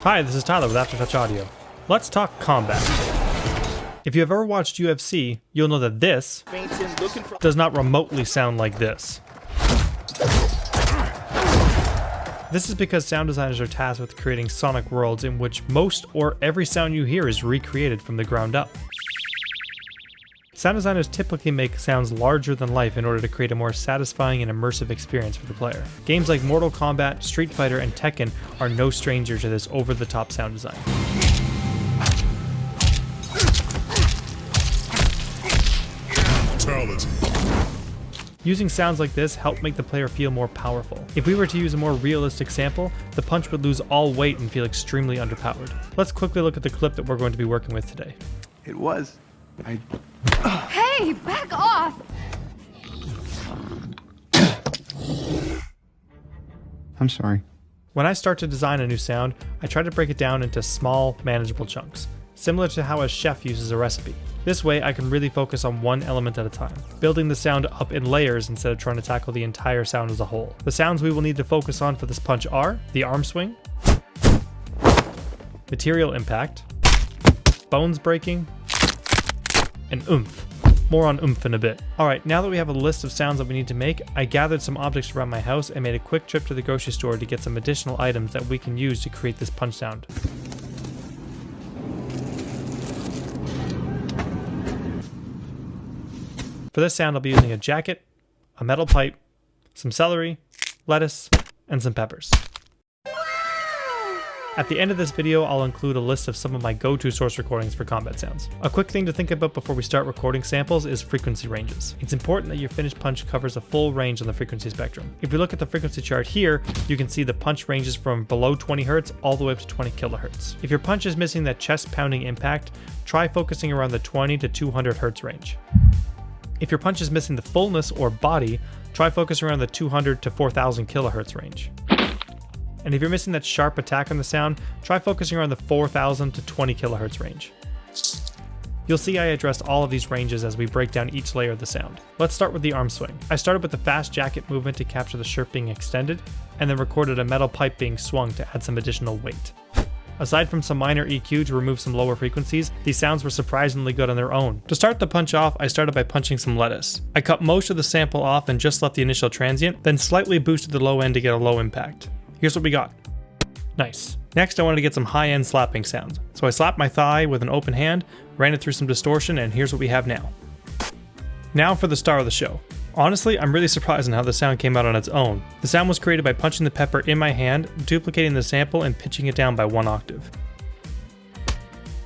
Hi, this is Tyler with Aftertouch Audio. Let's talk combat. If you have ever watched UFC, you'll know that this does not remotely sound like this. This is because sound designers are tasked with creating sonic worlds in which most or every sound you hear is recreated from the ground up. Sound designers typically make sounds larger than life in order to create a more satisfying and immersive experience for the player. Games like Mortal Kombat, Street Fighter, and Tekken are no stranger to this over-the-top sound design. Using sounds like this help make the player feel more powerful. If we were to use a more realistic sample, the punch would lose all weight and feel extremely underpowered. Let's quickly look at the clip that we're going to be working with today. It was. Hey, back off! I'm sorry. When I start to design a new sound, I try to break it down into small, manageable chunks, similar to how a chef uses a recipe. This way, I can really focus on one element at a time, building the sound up in layers instead of trying to tackle the entire sound as a whole. The sounds we will need to focus on for this punch are the arm swing, material impact, bones breaking, and oomph. More on oomph in a bit. Alright, now that we have a list of sounds that we need to make, I gathered some objects around my house and made a quick trip to the grocery store to get some additional items that we can use to create this punch sound. For this sound, I'll be using a jacket, a metal pipe, some celery, lettuce, and some peppers. At the end of this video, I'll include a list of some of my go-to source recordings for combat sounds. A quick thing to think about before we start recording samples is frequency ranges. It's important that your finished punch covers a full range on the frequency spectrum. If we look at the frequency chart here, you can see the punch ranges from below 20 Hz all the way up to 20 kHz. If your punch is missing that chest-pounding impact, try focusing around the 20 to 200 Hz range. If your punch is missing the fullness or body, try focusing around the 200 to 4000 kHz range. And if you're missing that sharp attack on the sound, try focusing around the 4000 to 20 kHz range. You'll see I addressed all of these ranges as we break down each layer of the sound. Let's start with the arm swing. I started with the fast jacket movement to capture the shirt being extended, and then recorded a metal pipe being swung to add some additional weight. Aside from some minor EQ to remove some lower frequencies, these sounds were surprisingly good on their own. To start the punch off, I started by punching some lettuce. I cut most of the sample off and just left the initial transient, then slightly boosted the low end to get a low impact. Here's what we got. Nice. Next, I wanted to get some high-end slapping sounds. So I slapped my thigh with an open hand, ran it through some distortion, and here's what we have now. Now for the star of the show. Honestly, I'm really surprised on how the sound came out on its own. The sound was created by punching the pepper in my hand, duplicating the sample, and pitching it down by 1 octave.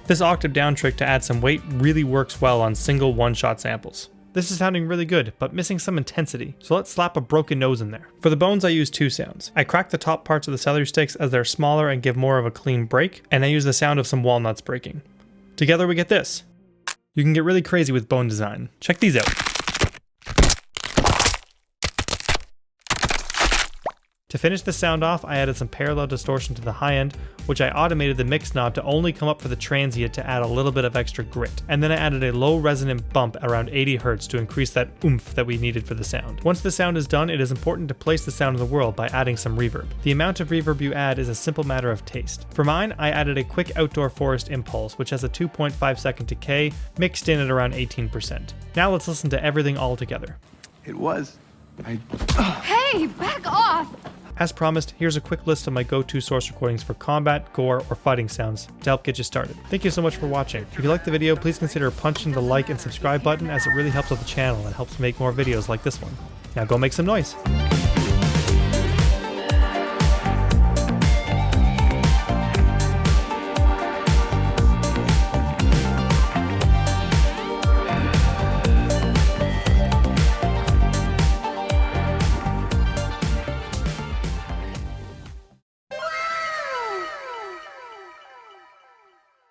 This octave down trick to add some weight really works well on single one-shot samples. This is sounding really good, but missing some intensity, so let's slap a broken nose in there. For the bones, I use 2 sounds. I crack the top parts of the celery sticks as they're smaller and give more of a clean break, and I use the sound of some walnuts breaking. Together we get this. You can get really crazy with bone design. Check these out. To finish the sound off, I added some parallel distortion to the high end, which I automated the mix knob to only come up for the transient to add a little bit of extra grit. And then I added a low resonant bump around 80 Hz to increase that oomph that we needed for the sound. Once the sound is done, it is important to place the sound in the world by adding some reverb. The amount of reverb you add is a simple matter of taste. For mine, I added a quick outdoor forest impulse, which has a 2.5 second decay, mixed in at around 18%. Now let's listen to everything all together. It was. Hey, back off! As promised, here's a quick list of my go-to source recordings for combat, gore, or fighting sounds to help get you started. Thank you so much for watching. If you liked the video, please consider punching the like and subscribe button as it really helps out the channel and helps make more videos like this one. Now go make some noise.